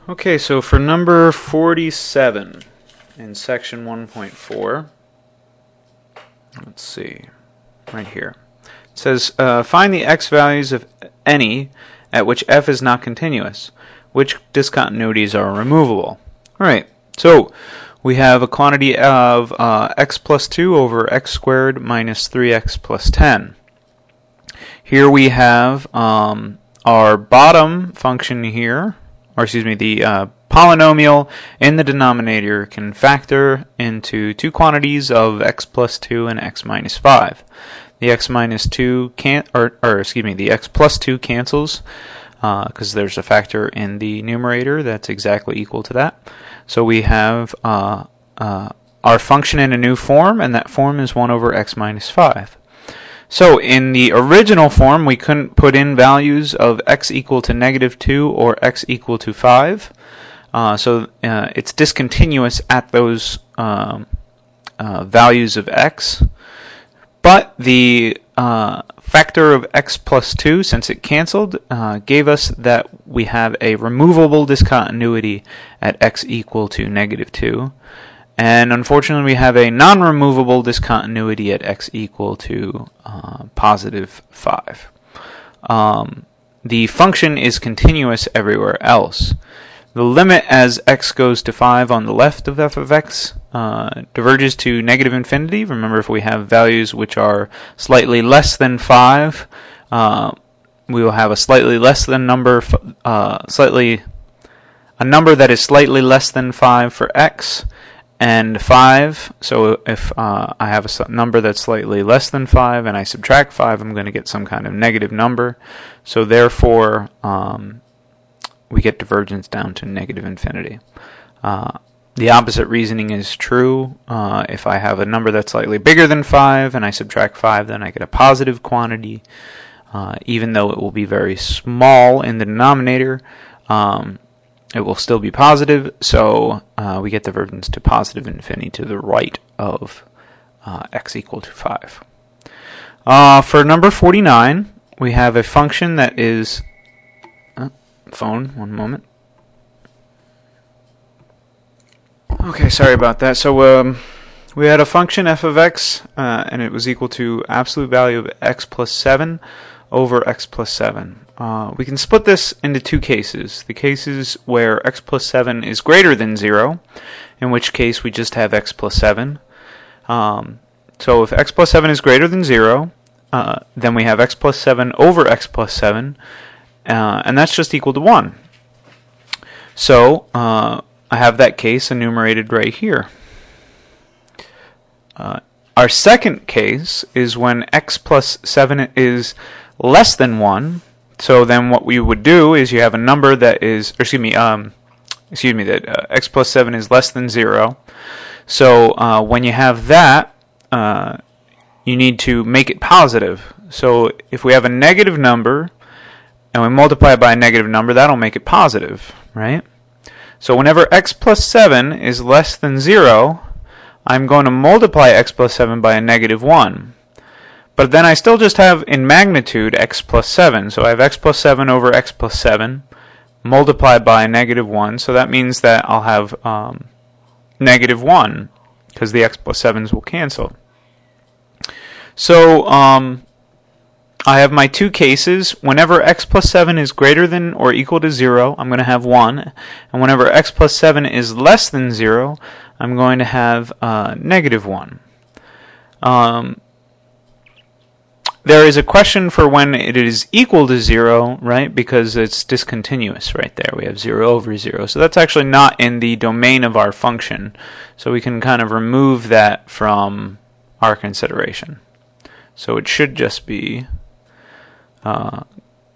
Okay, so for number 47 in section 1.4, let's see, right here. It says, find the x values of any at which f is not continuous. Which discontinuities are removable? Alright, so we have a quantity of x plus 2 over x squared minus 3x plus 10. Here we have our bottom function here, or excuse me, the polynomial in the denominator can factor into two quantities of x plus 2 and x minus 5. The x minus 2 can't, or excuse me, the x plus 2 cancels because there's a factor in the numerator that's exactly equal to that. So we have our function in a new form, and that form is 1 over x minus 5. So in the original form, we couldn't put in values of x equal to negative 2 or x equal to 5. So it's discontinuous at those values of x. But the factor of x plus 2, since it canceled, gave us that we have a removable discontinuity at x equal to negative 2. And unfortunately, we have a non-removable discontinuity at x equal to positive 5. The function is continuous everywhere else. The limit as x goes to 5 on the left of f of x diverges to negative infinity. Remember, if we have values which are slightly less than 5, we will have a slightly less than number, a number that is slightly less than 5 for x, and 5. So if I have a number that's slightly less than 5 and I subtract 5, I'm going to get some kind of negative number. So therefore, we get divergence down to negative infinity. The opposite reasoning is true. If I have a number that's slightly bigger than 5 and I subtract 5, then I get a positive quantity, even though it will be very small in the denominator. It will still be positive, so we get divergence to positive infinity to the right of x equal to 5. For number 49, we have a function that is... phone, one moment. Okay, sorry about that. So we had a function f of x, and it was equal to absolute value of x plus 7 over x plus 7. We can split this into two cases. The cases where x plus 7 is greater than 0, in which case we just have x plus 7. So if x plus 7 is greater than 0, then we have x plus 7 over x plus 7, and that's just equal to 1. So I have that case enumerated right here. Our second case is when x plus 7 is less than 1. So then what we would do is you have a number that is, or that x plus 7 is less than 0. So when you have that, you need to make it positive. So if we have a negative number and we multiply it by a negative number, that'll make it positive, right? So whenever x plus 7 is less than 0, I'm going to multiply x plus 7 by a negative 1. But then I still just have in magnitude x plus 7. So I have x plus 7 over x plus 7 multiplied by a negative 1. So that means that I'll have negative 1 because the x plus 7s will cancel. So I have my two cases. Whenever x plus 7 is greater than or equal to 0, I'm going to have 1. And whenever x plus 7 is less than 0, I'm going to have negative 1. There is a question for when it is equal to 0, right? Because it's discontinuous right there. We have 0 over 0. So that's actually not in the domain of our function. So we can kind of remove that from our consideration. So it should just be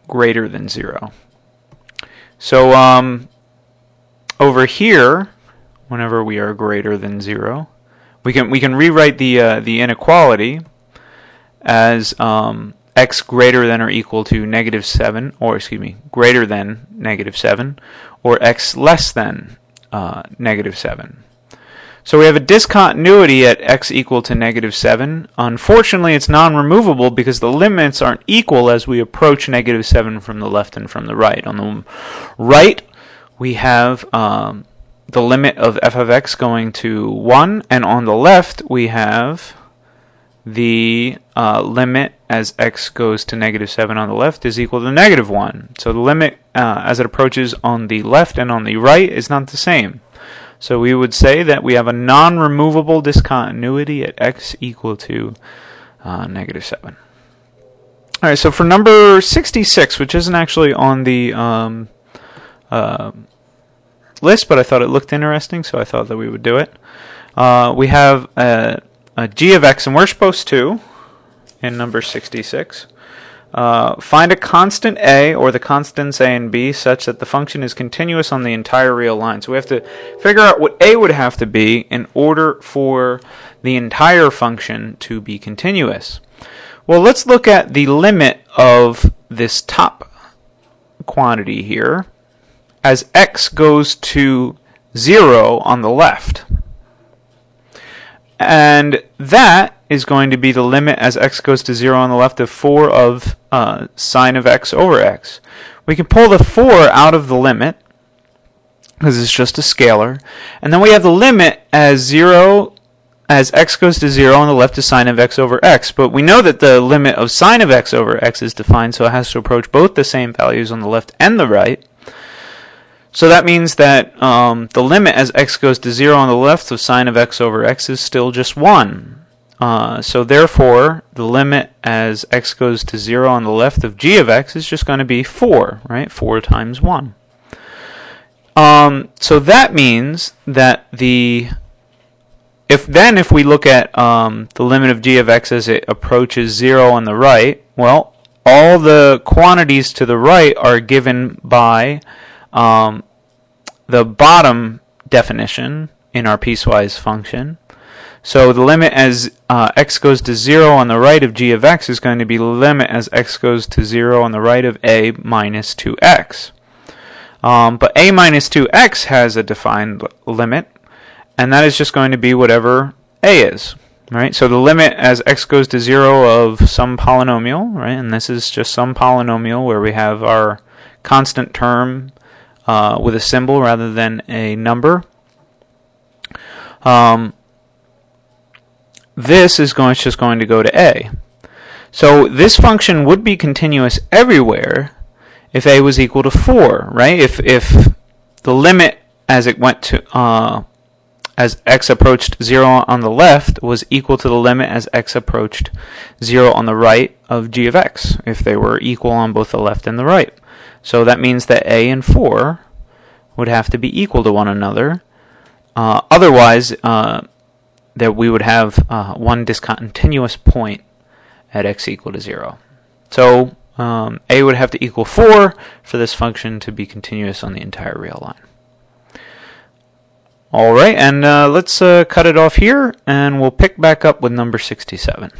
greater than 0. So over here, whenever we are greater than 0, we can rewrite the inequality as x greater than or equal to negative 7, or excuse me, greater than negative 7, or x less than negative 7. So we have a discontinuity at x equal to negative 7. Unfortunately, it's non-removable because the limits aren't equal as we approach negative 7 from the left and from the right. On the right, we have the limit of f of x going to 1, and on the left we have the limit as x goes to -7 on the left is equal to -1. So the limit as it approaches on the left and on the right is not the same. So we would say that we have a non-removable discontinuity at x equal to -7. All right, so for number 66, which isn't actually on the list, but I thought it looked interesting, so I thought that we would do it. We have a g of x, and we're supposed to, in number 66, find a constant a, or the constants a and b, such that the function is continuous on the entire real line. So we have to figure out what a would have to be in order for the entire function to be continuous. Well, let's look at the limit of this top quantity here as x goes to 0 on the left. And that is going to be the limit as x goes to 0 on the left of 4 of sine of x over x. We can pull the 4 out of the limit because it's just a scalar. And then we have the limit as x goes to 0 on the left is sine of x over x. But we know that the limit of sine of x over x is defined, so it has to approach both the same values on the left and the right. So that means that the limit as x goes to 0 on the left of sine of x over x is still just 1. So therefore, the limit as x goes to 0 on the left of g of x is just going to be 4, right? 4 times 1. So that means that if we look at the limit of g of x as it approaches 0 on the right, well, all the quantities to the right are given by the bottom definition in our piecewise function. So the limit as x goes to 0 on the right of g of x is going to be the limit as x goes to 0 on the right of a minus 2x. But a minus 2x has a defined limit, and that is just going to be whatever a is. Right? So the limit as x goes to 0 of some polynomial, right? And this is just some polynomial where we have our constant term with a symbol rather than a number. This is just going to go to a. So this function would be continuous everywhere if a was equal to 4, right? If the limit as it went to as x approached 0 on the left was equal to the limit as x approached 0 on the right of g of x, if they were equal on both the left and the right. So that means that a and 4 would have to be equal to one another. Otherwise, that we would have one discontinuous point at x equal to 0. So a would have to equal 4 for this function to be continuous on the entire real line. All right, and let's cut it off here, and we'll pick back up with number 67.